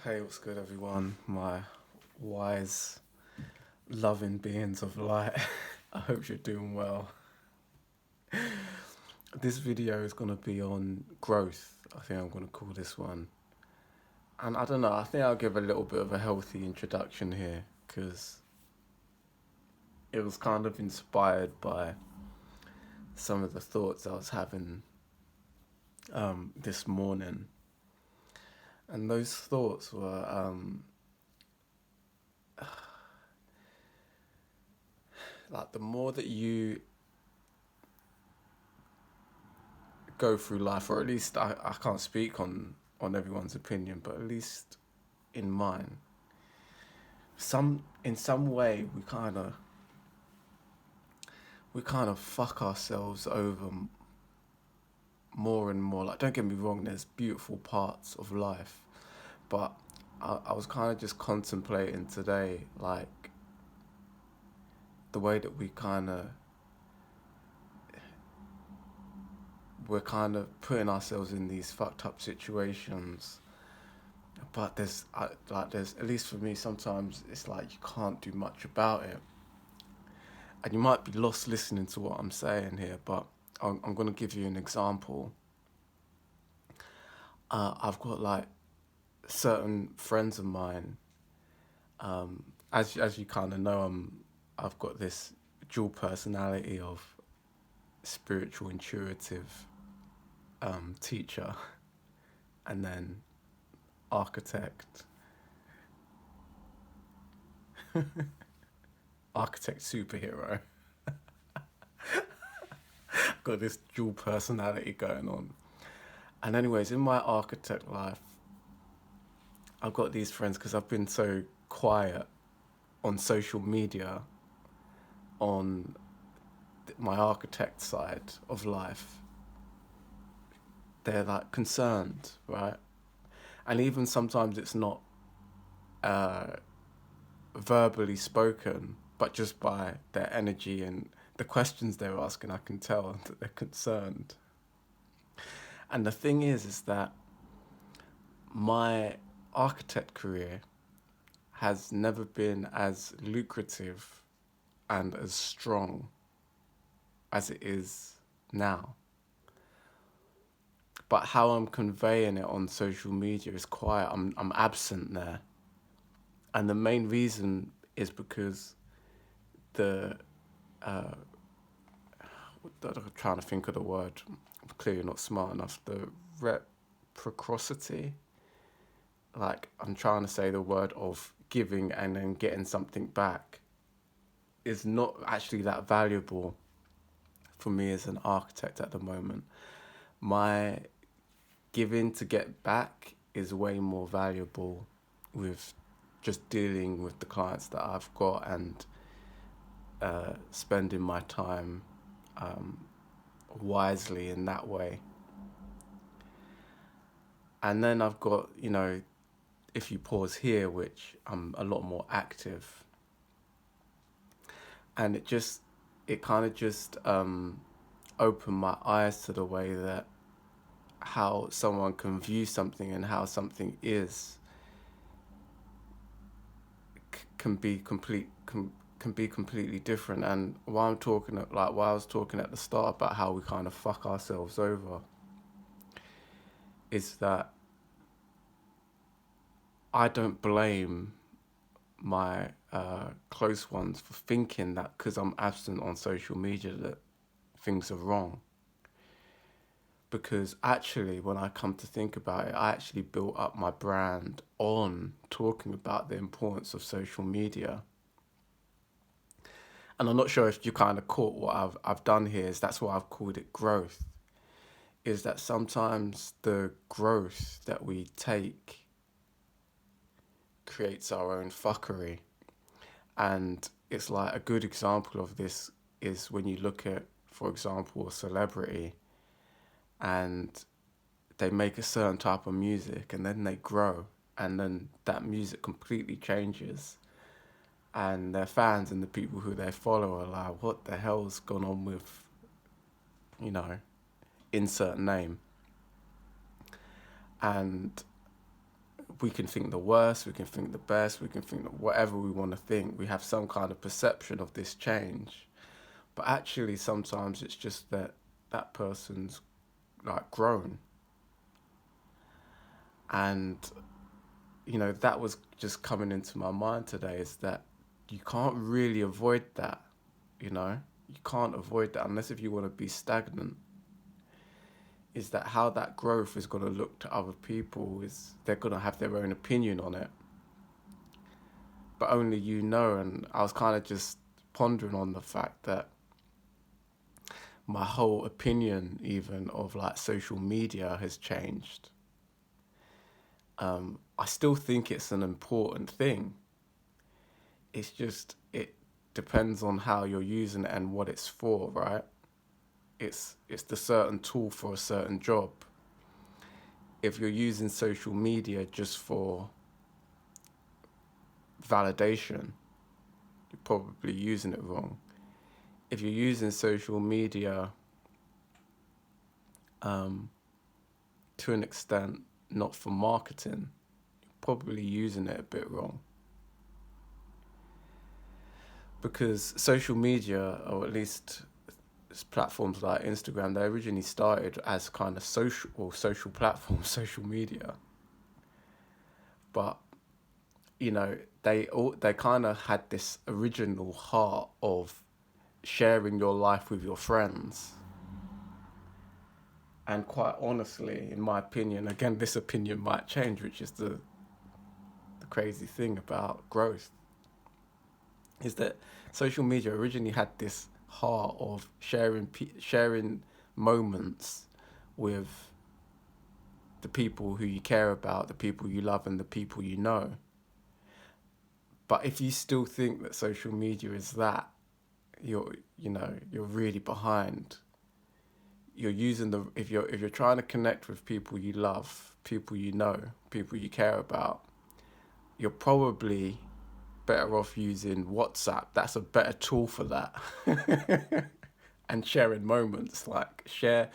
Hey, what's good, everyone? My wise, loving beings of light. I hope you're doing well. This video is going to be on growth. I think I'm going to call this one. And I don't know, I think I'll give a little bit of a healthy introduction here because it was kind of inspired by some of the thoughts I was having this morning. And those thoughts were like the more that you go through life, or at least I can't speak on everyone's opinion, but at least in mine, in some way we kind of fuck ourselves over more and more. Like, don't get me wrong, there's beautiful parts of life, but I was kind of just contemplating today, like the way that we're kind of putting ourselves in these fucked up situations. But there's at least for me, sometimes it's like you can't do much about it, and you might be lost listening to what I'm saying here. But I'm gonna give you an example. I've got like certain friends of mine. As you kind of know, I've got this dual personality of spiritual, intuitive teacher, and then architect, architect superhero. Got this dual personality going on. And anyways, in my architect life, I've got these friends because I've been so quiet on social media on my architect side of life. They're like concerned, right? And even sometimes it's not uh, verbally spoken, but just by their energy and the questions they're asking, I can tell that they're concerned. And the thing is that my architect career has never been as lucrative and as strong as it is now. But how I'm conveying it on social media is quiet. I'm absent there. And the main reason is because the I'm trying to think of the word. I'm clearly not smart enough. The reciprocity. Like, I'm trying to say the word of giving and then getting something back is not actually that valuable for me as an architect at the moment. My giving to get back is way more valuable with just dealing with the clients that I've got and spending my time wisely in that way. And then I've got, if you pause here, which I'm a lot more active, and it kind of just opened my eyes to the way that how someone can view something and how something is can be can be completely different. And while I was talking at the start about how we kind of fuck ourselves over, is that I don't blame my close ones for thinking that because I'm absent on social media that things are wrong. Because actually, when I come to think about it, I actually built up my brand on talking about the importance of social media. And I'm not sure if you kind of caught what I've done here. Is that's why I've called it growth. Is that sometimes the growth that we take creates our own fuckery. And it's like a good example of this is when you look at, for example, a celebrity and they make a certain type of music and then they grow and then that music completely changes and their fans and the people who they follow are like, what the hell's gone on with, you know, insert name. And we can think the worst, we can think the best, we can think whatever we want to think. We have some kind of perception of this change. But actually, sometimes it's just that that person's like grown. And, that was just coming into my mind today, is that you can't really avoid that, you know? You can't avoid that unless if you want to be stagnant. Is that how that growth is going to look to other people, is they're going to have their own opinion on it. But only you know. And I was kind of just pondering on the fact that my whole opinion even of like social media has changed. I still think it's an important thing. It's just, it depends on how you're using it and what it's for, right? It's the certain tool for a certain job. If you're using social media just for validation, you're probably using it wrong. If you're using social media to an extent not for marketing, you're probably using it a bit wrong. Because social media, or at least platforms like Instagram, they originally started as kind of social platforms, social media. But they kind of had this original heart of sharing your life with your friends. And quite honestly, in my opinion, again, this opinion might change, which is the crazy thing about growth, is that social media originally had this heart of sharing moments with the people who you care about, the people you love, and the people you know. But if you still think that social media is that, you're really behind. You're using if you're trying to connect with people you love, people you know, people you care about, you're probably better off using WhatsApp. That's a better tool for that. And sharing moments, like share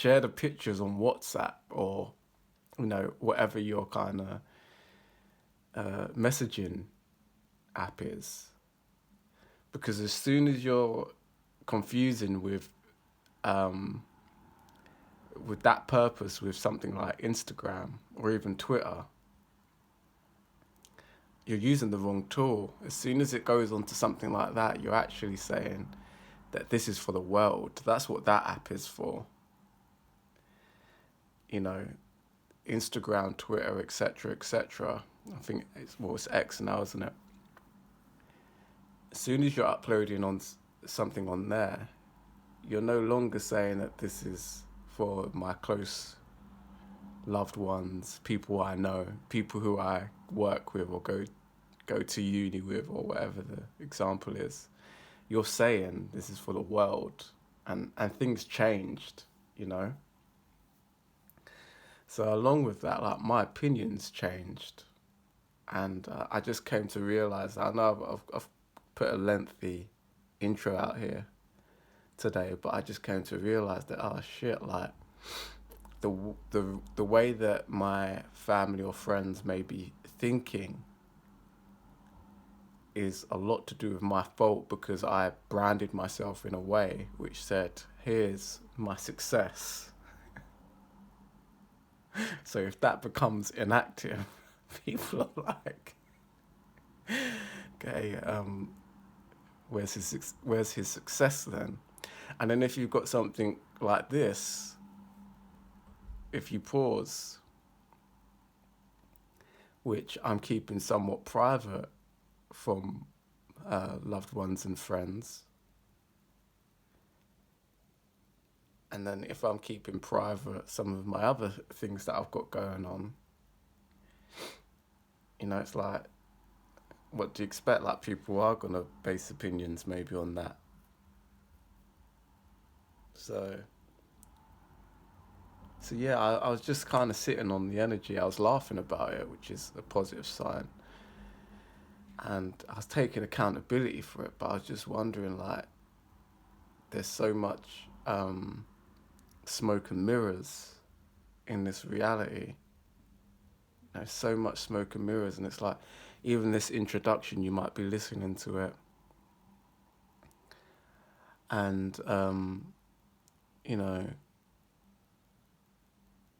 the pictures on WhatsApp, or whatever your kind of messaging app is. Because as soon as you're confusing with that purpose with something like Instagram or even Twitter, you're using the wrong tool. As soon as it goes onto something like that, you're actually saying that this is for the world. That's what that app is for. Instagram, Twitter, etc., etc. I think it's X now, isn't it? As soon as you're uploading on something on there, you're no longer saying that this is for my close loved ones, people I know, people who I work with or go to uni with, or whatever the example is. You're saying this is for the world, and things changed, So along with that, like, my opinions changed, and I just came to realize that. I know I've put a lengthy intro out here today, but I just came to realize that, oh shit, like the way that my family or friends may be thinking is a lot to do with my fault, because I branded myself in a way which said, here's my success. So if that becomes inactive, people are like, okay, where's his success then? And then if you've got something like this, if you pause, which I'm keeping somewhat private from loved ones and friends, and then if I'm keeping private some of my other things that I've got going on, it's like, what do you expect? Like, people are going to base opinions maybe on that. So yeah, I was just kind of sitting on the energy. I was laughing about it, which is a positive sign. And I was taking accountability for it, but I was just wondering, like, there's so much smoke and mirrors in this reality. There's so much smoke and mirrors, and it's like, even this introduction, you might be listening to it, and you know,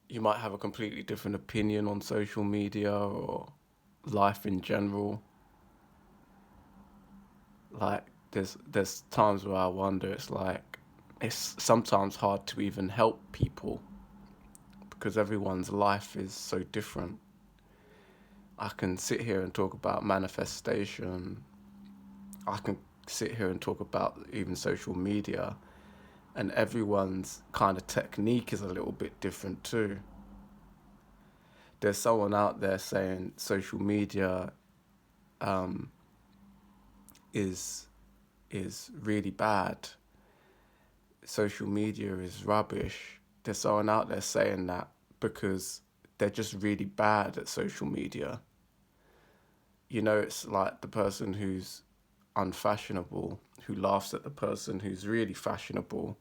you might have a completely different opinion on social media or life in general. Like, there's times where I wonder, it's like, it's sometimes hard to even help people because everyone's life is so different. I can sit here and talk about manifestation. I can sit here and talk about even social media, and everyone's kind of technique is a little bit different too. There's someone out there saying social media um, is really bad. Social media is rubbish. There's someone out there saying that because they're just really bad at social media. You know, it's like the person who's unfashionable, who laughs at the person who's really fashionable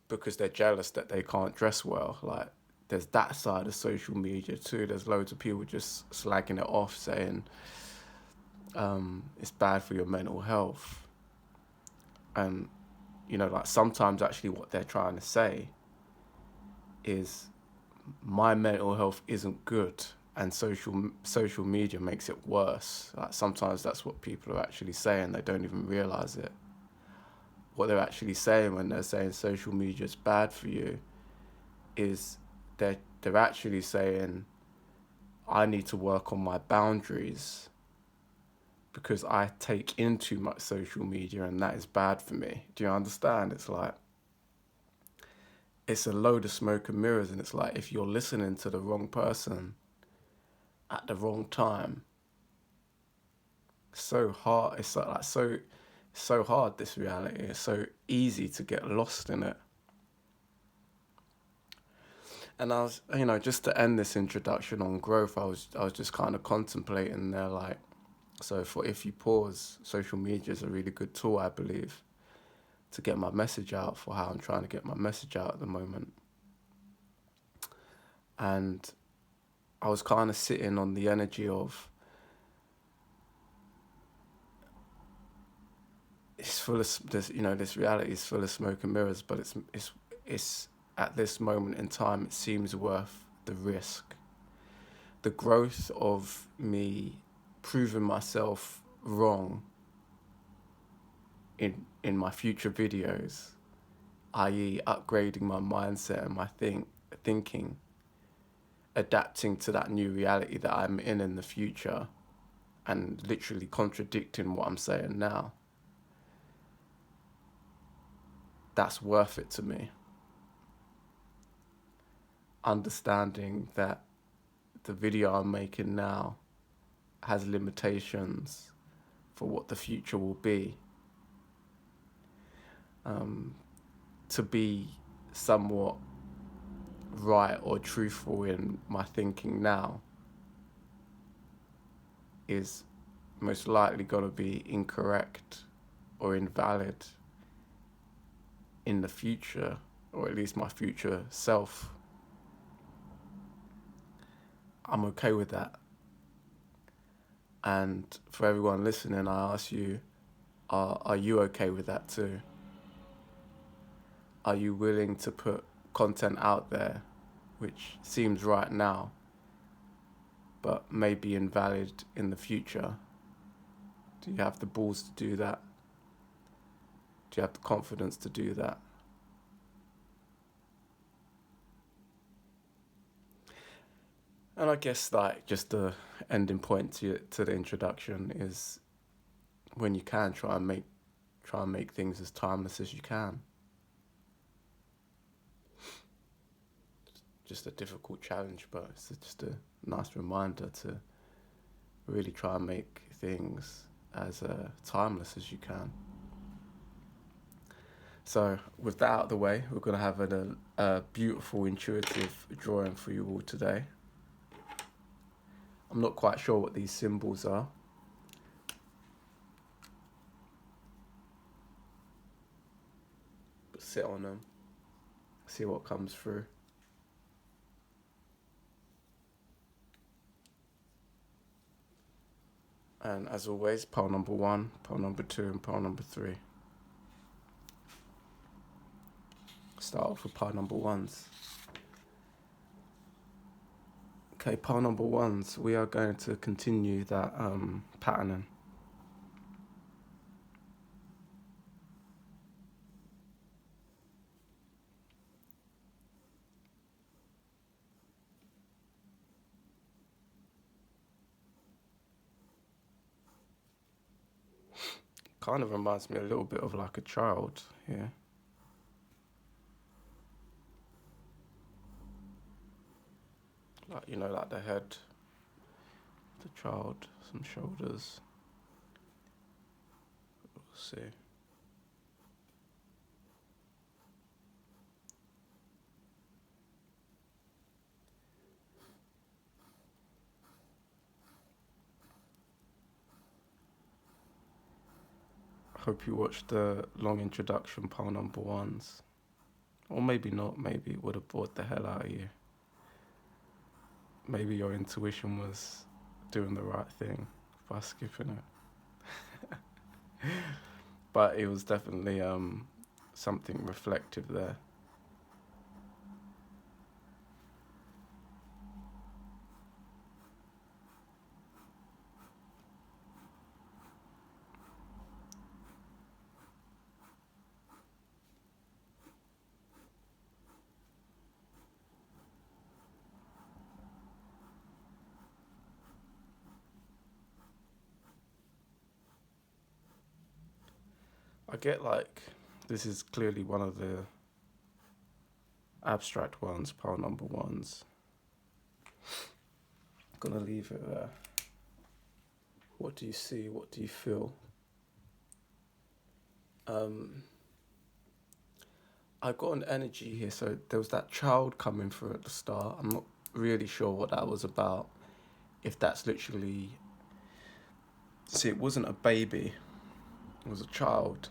because they're jealous that they can't dress well. Like, there's that side of social media too. There's loads of people just slagging it off, saying it's bad for your mental health. And, you know, like, sometimes actually what they're trying to say is my mental health isn't good, and social media makes it worse. Like, sometimes that's what people are actually saying. They don't even realize it. What they're actually saying when they're saying social media is bad for you is they're actually saying, I need to work on my boundaries because I take in too much social media and that is bad for me. Do you understand? It's like, it's a load of smoke and mirrors, and it's like, if you're listening to the wrong person at the wrong time, it's so hard. It's like so hard, this reality. It's so easy to get lost in it. And I was, you know, just to end this introduction on growth, I was just kind of contemplating there, like, so for if you pause, social media is a really good tool, I believe, to get my message out, for how I'm trying to get my message out at the moment. And I was kind of sitting on the energy of, it's full of this, you know, this reality is full of smoke and mirrors, but it's at this moment in time, it seems worth the risk. The growth of me proving myself wrong in my future videos, i.e., upgrading my mindset and my thinking, adapting to that new reality that I'm in the future, and literally contradicting what I'm saying now. That's worth it to me. Understanding that the video I'm making now has limitations for what the future will be. To be somewhat right or truthful in my thinking now is most likely going to be incorrect or invalid in the future, or at least my future self. I'm okay with that. And for everyone listening, I ask you, are you okay with that too? Are you willing to put content out there which seems right now but may be invalid in the future? Do you have the balls to do that? Do you have the confidence to do that? And I guess, like, just the ending point to the introduction is, when you can, try and make things as timeless as you can. Just a difficult challenge, but it's just a nice reminder to really try and make things as timeless as you can. So with that out of the way, we're going to have a beautiful, intuitive drawing for you all today. I'm not quite sure what these symbols are, but sit on them, see what comes through. And as always, pile number 1, pile number 2, and pile number 3. Start off with pile number 1s. Okay, pile number 1s, we are going to continue that patterning. Kind of reminds me a little bit of like a child here. Like, you know, like the head, the child, some shoulders. We'll see. I hope you watched the long introduction, pile number 1s. Or maybe not, maybe it would have bored the hell out of you. Maybe your intuition was doing the right thing by skipping it. But it was definitely something reflective there. I get like, this is clearly one of the abstract ones, pile number 1s. I'm gonna leave it there. What do you see? What do you feel? I got an energy here. So there was that child coming through at the start. I'm not really sure what that was about. If that's literally... See, it wasn't a baby. It was a child.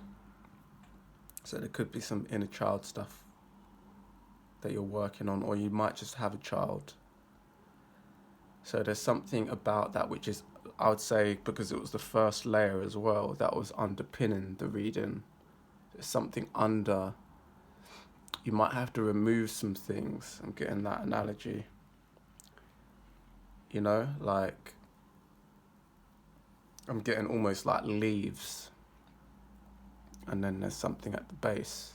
So there could be some inner child stuff that you're working on, or you might just have a child. So there's something about that which is, I would say, because it was the first layer as well, that was underpinning the reading. There's something under. You might have to remove some things. I'm getting that analogy. You know, like, I'm getting almost like leaves. And then there's something at the base,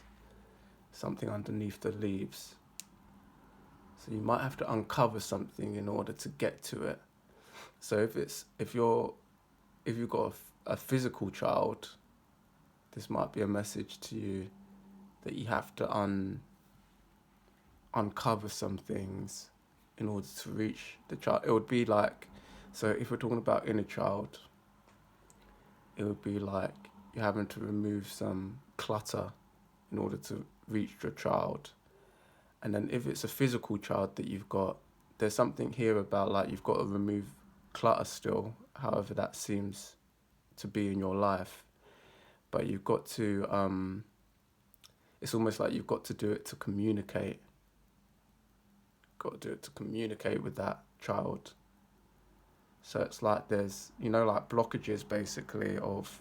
something underneath the leaves. So you might have to uncover something in order to get to it. So if you've got a physical child, this might be a message to you that you have to uncover some things in order to reach the child. It would be like, so if we're talking about inner child, it would be like you're having to remove some clutter in order to reach your child. And then if it's a physical child that you've got, there's something here about like you've got to remove clutter still, however that seems to be in your life. But you've got to, it's almost like you've got to do it to communicate. Got to do it to communicate with that child. So it's like there's, you know, like blockages basically of,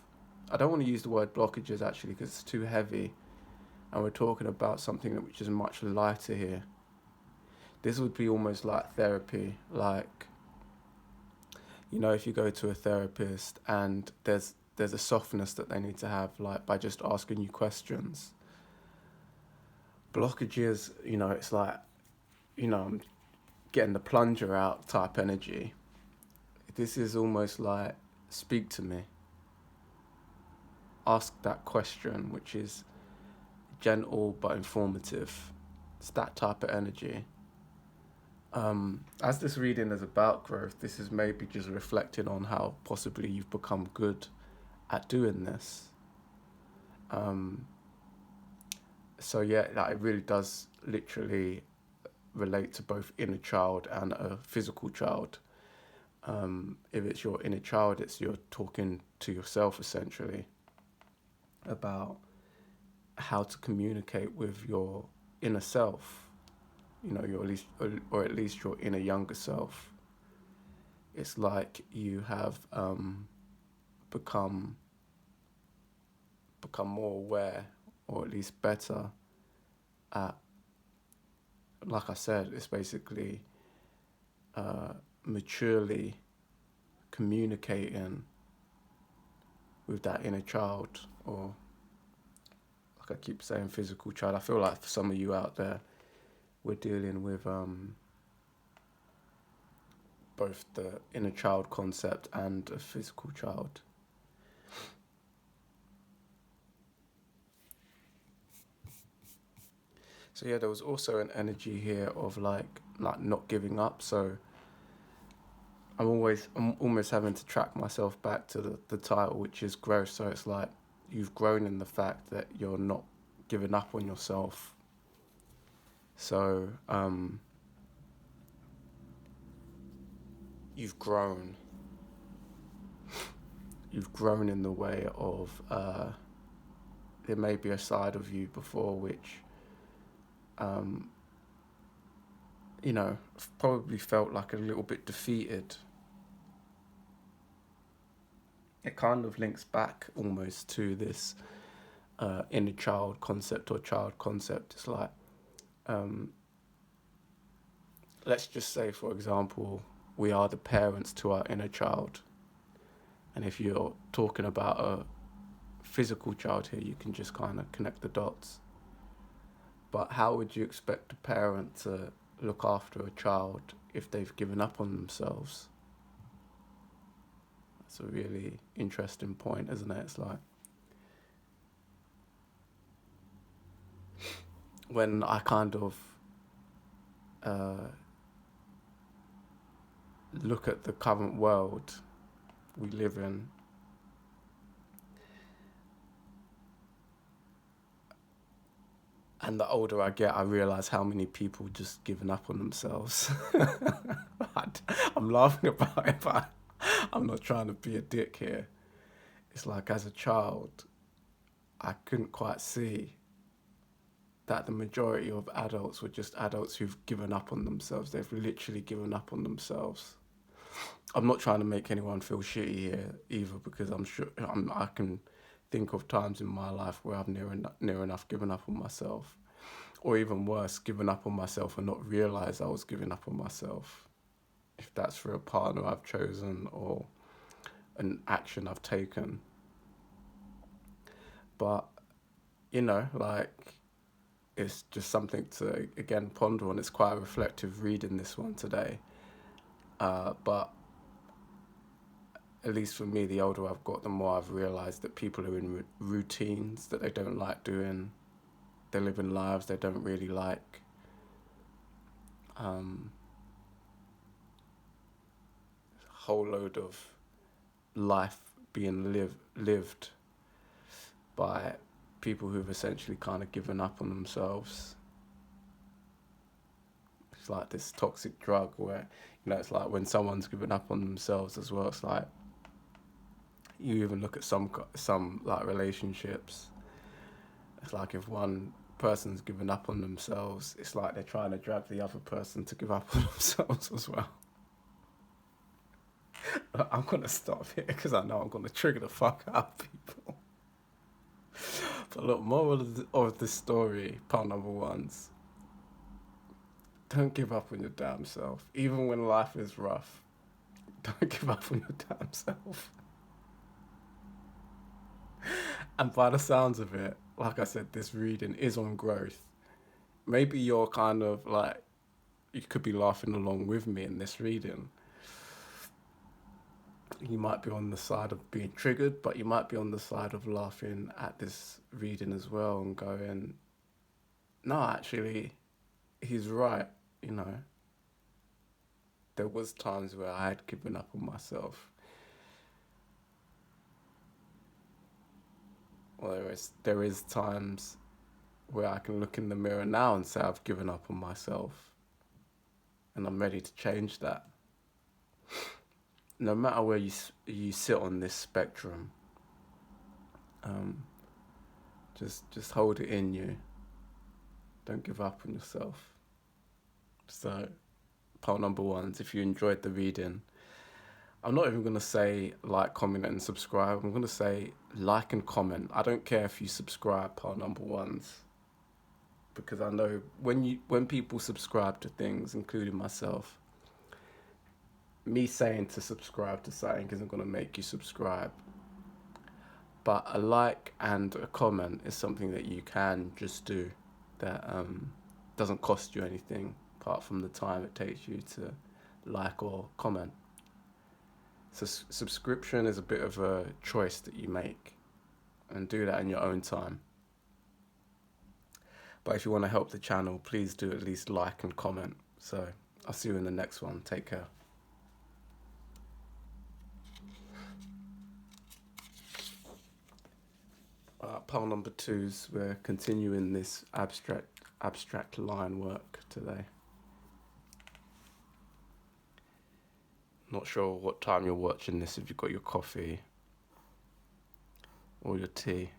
I don't want to use the word blockages actually because it's too heavy. And we're talking about something which is much lighter here. This would be almost like therapy. Like, you know, if you go to a therapist and there's a softness that they need to have, like by just asking you questions. Blockages, you know, it's like, you know, I'm getting the plunger out type energy. This is almost like, speak to me. Ask that question, which is gentle but informative. It's that type of energy. As this reading is about growth, this is maybe just reflecting on how possibly you've become good at doing this. So yeah, that it really does literally relate to both inner child and a physical child. If it's your inner child, it's you're talking to yourself essentially about how to communicate with your inner self, you know, your at least, or at least your inner younger self. It's like you have become more aware, or at least better at, like I said, it's basically maturely communicating with that inner child, or like I keep saying, physical child. I feel like for some of you out there, we're dealing with both the inner child concept and a physical child. So yeah, there was also an energy here of like not giving up. So I'm almost having to track myself back to the title, which is growth. So it's like you've grown in the fact that you're not giving up on yourself. So you've grown. You've grown in the way of there may be a side of you before which probably felt like a little bit defeated. It kind of links back almost to this inner child concept or child concept. It's like, let's just say, for example, we are the parents to our inner child. And if you're talking about a physical child here, you can just kind of connect the dots. But how would you expect a parent to look after a child if they've given up on themselves? That's a really interesting point, isn't it? It's like, when I kind of look at the current world we live in, and the older I get, I realise how many people just given up on themselves. I'm laughing about it, but I'm not trying to be a dick here. It's like, as a child, I couldn't quite see that the majority of adults were just adults who've given up on themselves. They've literally given up on themselves. I'm not trying to make anyone feel shitty here either, because I'm sure I can think of times in my life where I've near enough given up on myself, or even worse, given up on myself and not realised I was giving up on myself. If that's for a partner I've chosen or an action I've taken. But, it's just something to, again, ponder on. It's quite a reflective reading, this one today. But at least for me, the older I've got, the more I've realised that people are in routines that they don't like doing. They're living lives they don't really like. A whole load of life being lived by people who've essentially kind of given up on themselves. It's like this toxic drug where, it's like when someone's given up on themselves as well, it's like, you even look at some like relationships, it's like if one person's given up on themselves, it's like they're trying to drag the other person to give up on themselves as well. I'm going to stop here because I know I'm going to trigger the fuck out of people. But look, moral of this story, part number one's, don't give up on your damn self. Even when life is rough, don't give up on your damn self. And by the sounds of it, like I said, this reading is on growth. Maybe you're kind of like, you could be laughing along with me in this reading. You might be on the side of being triggered, but you might be on the side of laughing at this reading as well and going, no, actually, he's right, There was times where I had given up on myself. Well, there is times where I can look in the mirror now and say I've given up on myself, and I'm ready to change that. No matter where you sit on this spectrum, just hold it in you. Don't give up on yourself. So, part number one is, if you enjoyed the reading, I'm not even going to say like, comment, and subscribe. I'm going to say like and comment. I don't care if you subscribe, pile number ones, because I know when people subscribe to things, including myself, me saying to subscribe to something isn't going to make you subscribe. But a like and a comment is something that you can just do that doesn't cost you anything apart from the time it takes you to like or comment. So subscription is a bit of a choice that you make, and do that in your own time. But if you want to help the channel, please do at least like and comment. So I'll see you in the next one. Take care. Pile number 2's, we're continuing this abstract line work today. Not sure what time you're watching this, if you've got your coffee or your tea,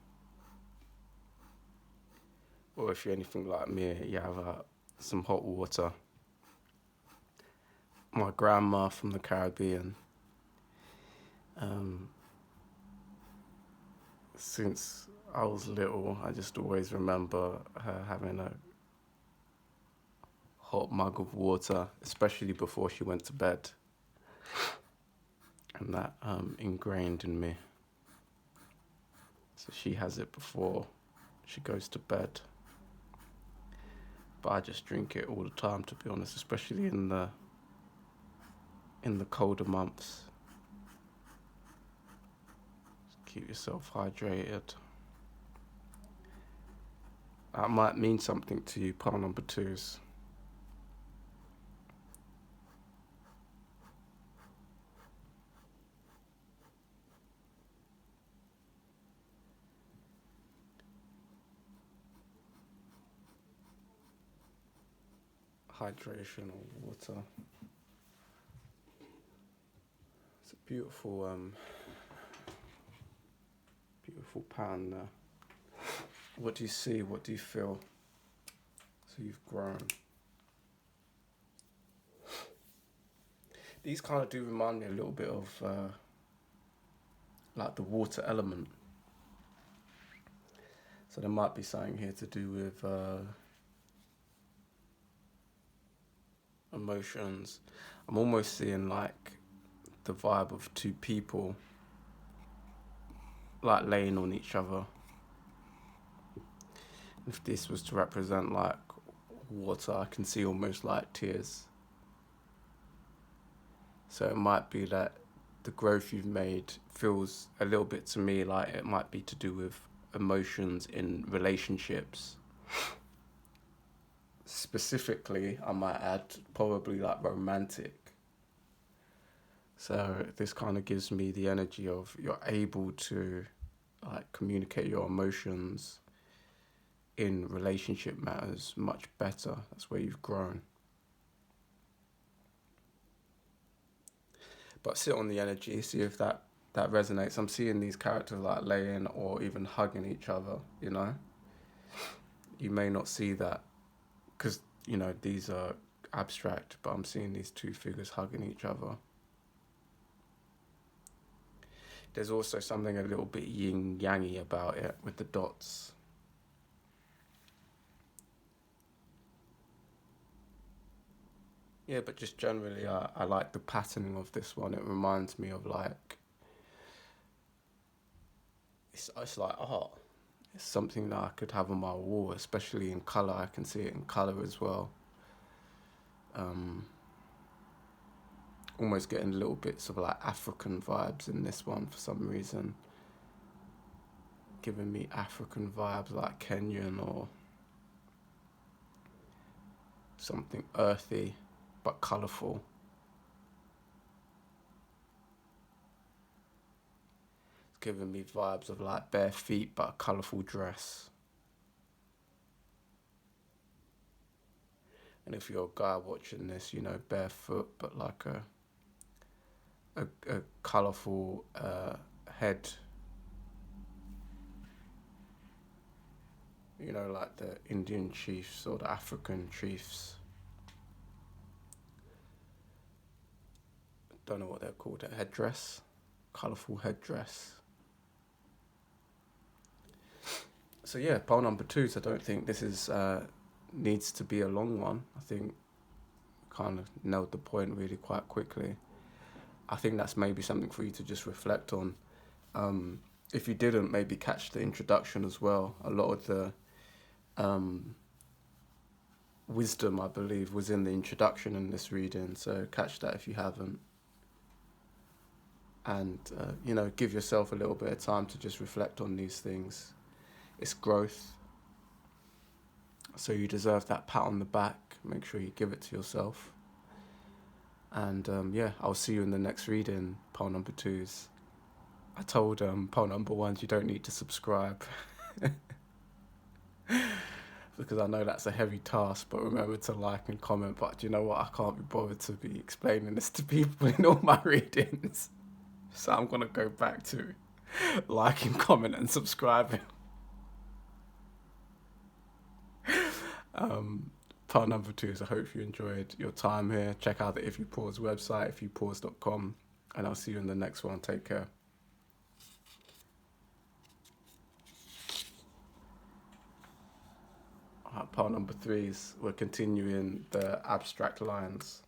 or if you're anything like me, you have some hot water. My grandma from the Caribbean, since I was little, I just always remember her having a hot mug of water, especially before she went to bed. And that ingrained in me. So she has it before she goes to bed. But I just drink it all the time, to be honest, especially in the colder months. Just keep yourself hydrated. That might mean something to you, pile number 2's. Hydration or water. It's a beautiful pan there. What do you see? What do you feel? So you've grown. These kind of do remind me a little bit of like the water element. So there might be something here to do with emotions. I'm almost seeing like the vibe of two people like laying on each other. If this was to represent like water, I can see almost like tears. So it might be that the growth you've made feels a little bit to me like it might be to do with emotions in relationships. Specifically, I might add probably like romantic. So this kind of gives me the energy of you're able to like communicate your emotions in relationship matters much better. That's where you've grown. But sit on the energy, see if that resonates. I'm seeing these characters like laying or even hugging each other, you know? You may not see that because, you know, these are abstract, but I'm seeing these two figures hugging each other. There's also something a little bit yin-yangy about it with the dots. Yeah, but just generally, I like the patterning of this one. It reminds me of like, it's like art. It's something that I could have on my wall, especially in colour. I can see it in colour as well. Almost getting little bits of like African vibes in this one for some reason. Giving me African vibes like Kenyan or something earthy but colourful. It's giving me vibes of like bare feet but a colourful dress. And if you're a guy watching this, you know, barefoot but like a colourful head. You know, like the Indian chiefs or the African chiefs. don't know what they're called, a headdress, colourful headdress. So yeah, pole number 2. So I don't think this is needs to be a long one. I think kind of nailed the point really quite quickly. I think that's maybe something for you to just reflect on. If you didn't, maybe catch the introduction as well. A lot of the wisdom, I believe, was in the introduction in this reading. So catch that if you haven't. And, give yourself a little bit of time to just reflect on these things. It's growth. So you deserve that pat on the back. Make sure you give it to yourself. And I'll see you in the next reading, pole number 2s. I told pole number 1s you don't need to subscribe. Because I know that's a heavy task, but remember to like and comment. But do you know what? I can't be bothered to be explaining this to people in all my readings. So I'm going to go back to liking, comment and subscribing. Part number 2 is I hope you enjoyed your time here. Check out the If You Pause website, ifyoupause.com, and I'll see you in the next one. Take care. Part number 3 is we're continuing the abstract lines.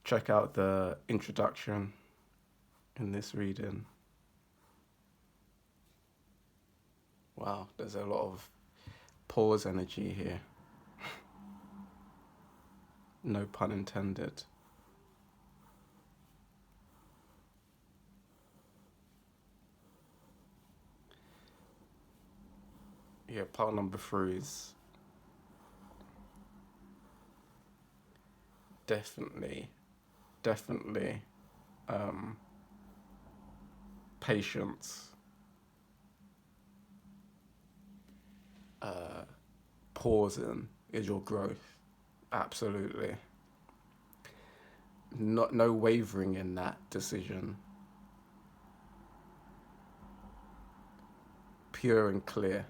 Check out the introduction in this reading. Wow, there's a lot of pause energy here. No pun intended. Yeah, part number 3 is definitely patience. Pausing is your growth. Absolutely. No wavering in that decision. Pure and clear.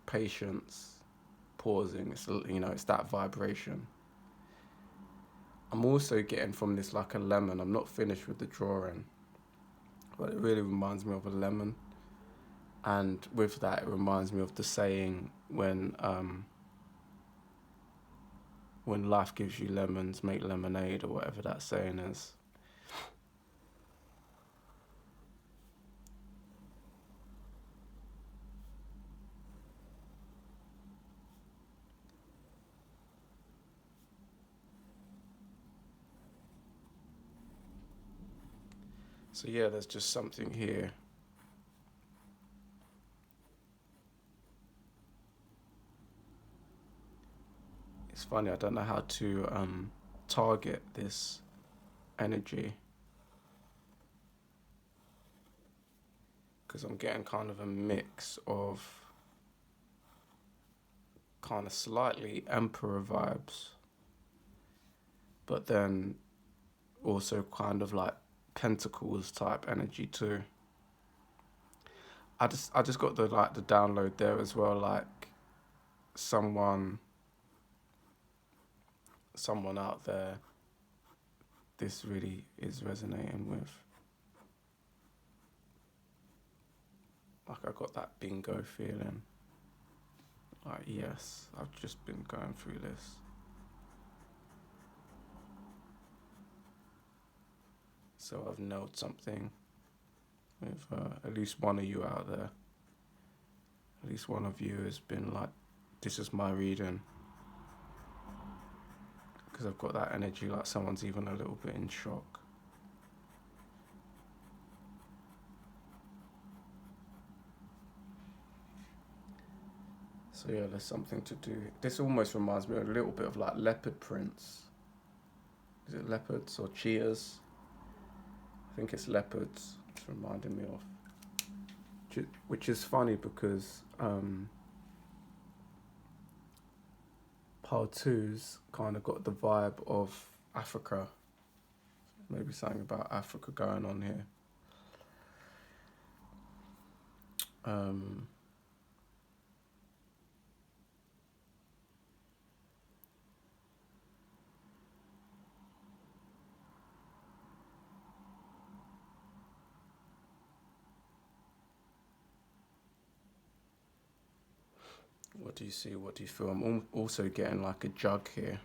Patience. Pausing. It's that vibration. I'm also getting from this like a lemon. I'm not finished with the drawing, but it really reminds me of a lemon. And with that, it reminds me of the saying when life gives you lemons, make lemonade, or whatever that saying is. So yeah, there's just something here. It's funny, I don't know how to target this energy, because I'm getting kind of a mix of kind of slightly emperor vibes, but then also kind of like pentacles type energy too. I just got the download there as well, like someone out there this really is resonating with. Like I got that bingo feeling. Like, yes, I've just been going through this. So I've nailed something with at least one of you out there. At least one of you has been like, this is my reading. Because I've got that energy like someone's even a little bit in shock. So yeah, there's something to do. This almost reminds me a little bit of like leopard prints. Is it leopards or cheetahs? I think it's leopards. It's reminding me of. Which is funny because part 2's kind of got the vibe of Africa. Maybe something about Africa going on here. What do you see? What do you feel? I'm also getting like a jug here,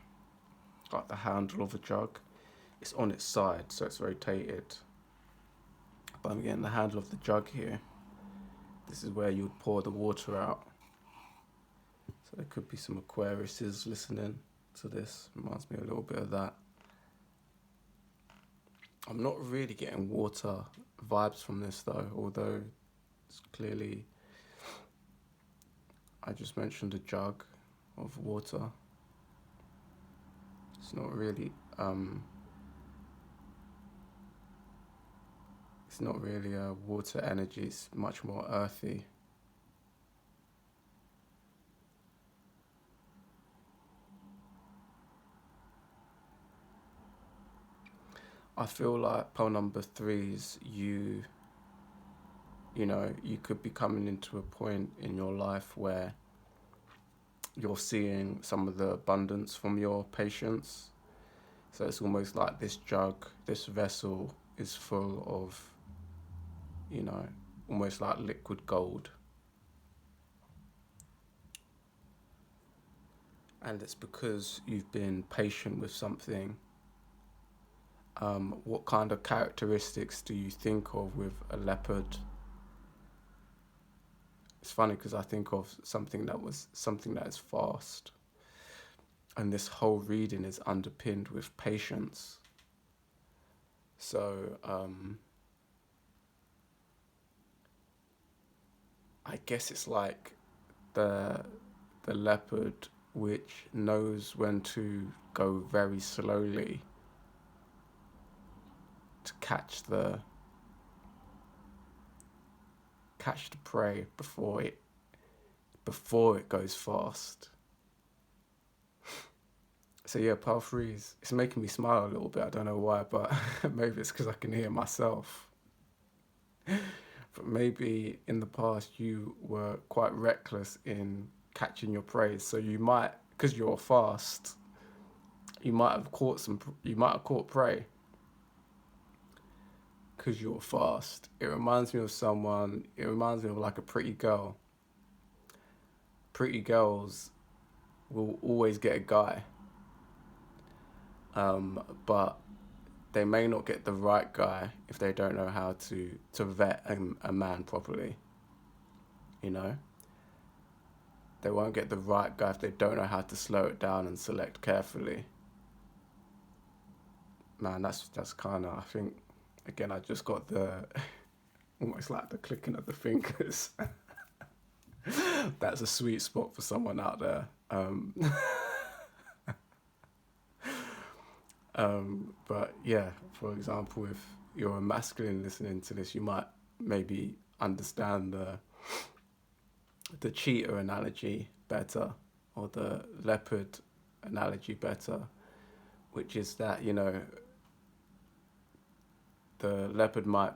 like the handle of a jug. It's on its side, so it's rotated. But I'm getting the handle of the jug here. This is where you would pour the water out. So there could be some Aquariuses listening to this. Reminds me a little bit of that. I'm not really getting water vibes from this though, although it's clearly, I just mentioned a jug of water. It's not really it's not really a water energy, it's much more earthy. I feel like pole number 3's you know, you could be coming into a point in your life where you're seeing some of the abundance from your patients. So it's almost like this jug, this vessel is full of, you know, almost like liquid gold. And it's because you've been patient with something. What kind of characteristics do you think of with a leopard? It's funny because I think of something that is fast. And this whole reading is underpinned with patience. So I guess it's like the leopard which knows when to go very slowly to catch the prey before it goes fast. So yeah, pile 3's, it's making me smile a little bit. I don't know why, but maybe it's because I can hear myself. But maybe in the past you were quite reckless in catching your prey, so you might, because you're fast, you might have caught prey because you're fast. It reminds me of someone. It reminds me of like a pretty girl. Pretty girls will always get a guy, but they may not get the right guy if they don't know how to vet a man properly. You know, they won't get the right guy if they don't know how to slow it down and select carefully. Man, that's kind of, I think, again, I just got the almost like the clicking of the fingers. That's a sweet spot for someone out there. But yeah, for example, if you're a masculine listening to this, you might maybe understand the cheetah analogy better, or the leopard analogy better, which is that, you know, the leopard might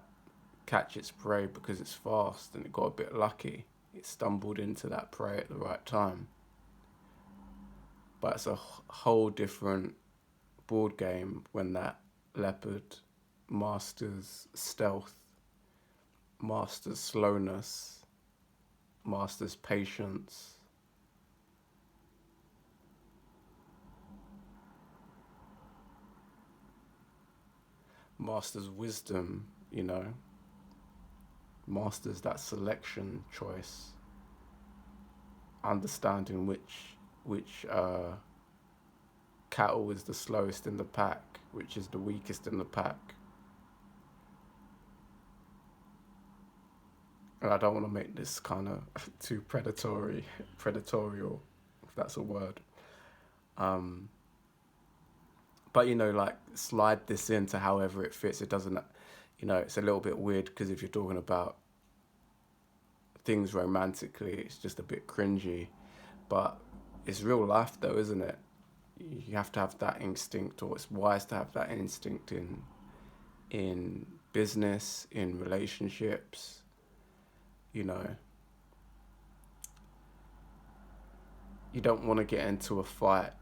catch its prey because it's fast and it got a bit lucky. It stumbled into that prey at the right time. But it's a whole different board game when that leopard masters stealth, masters slowness, masters patience. Masters wisdom, you know, masters that selection choice, understanding which cattle is the slowest in the pack, which is the weakest in the pack. And I don't want to make this kind of too predatorial, if that's a word. But you know, like, slide this into however it fits. It doesn't, you know, it's a little bit weird because if you're talking about things romantically, it's just a bit cringy. But it's real life though, isn't it? You have to have that instinct, or it's wise to have that instinct in business, in relationships, you know. You don't want to get into a fight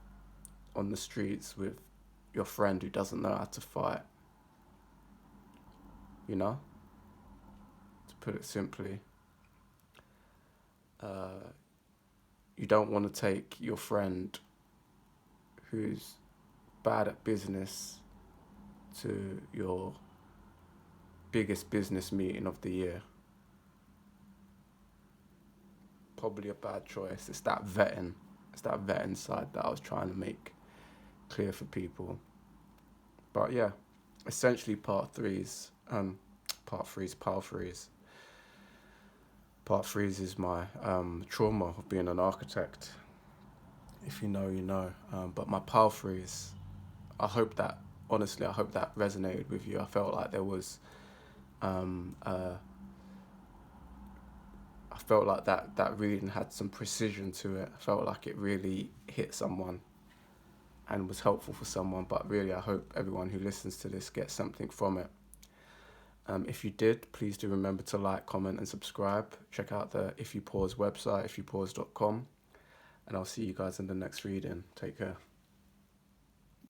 on the streets with your friend who doesn't know how to fight, you know, to put it simply. you don't want to take your friend who's bad at business to your biggest business meeting of the year. Probably a bad choice. It's that vetting. It's that vetting side that I was trying to make clear for people. But yeah, essentially part threes. Part threes. Part threes is my trauma of being an architect. If you know, you know. But my part threes, I hope that, honestly, I hope that resonated with you. I felt like there was, I felt like that reading had some precision to it. I felt like it really hit someone and was helpful for someone. But really, I hope everyone who listens to this gets something from it. If you did, please do remember to like, comment, and subscribe. Check out the If You Pause website, ifyoupause.com. And I'll see you guys in the next reading. Take care.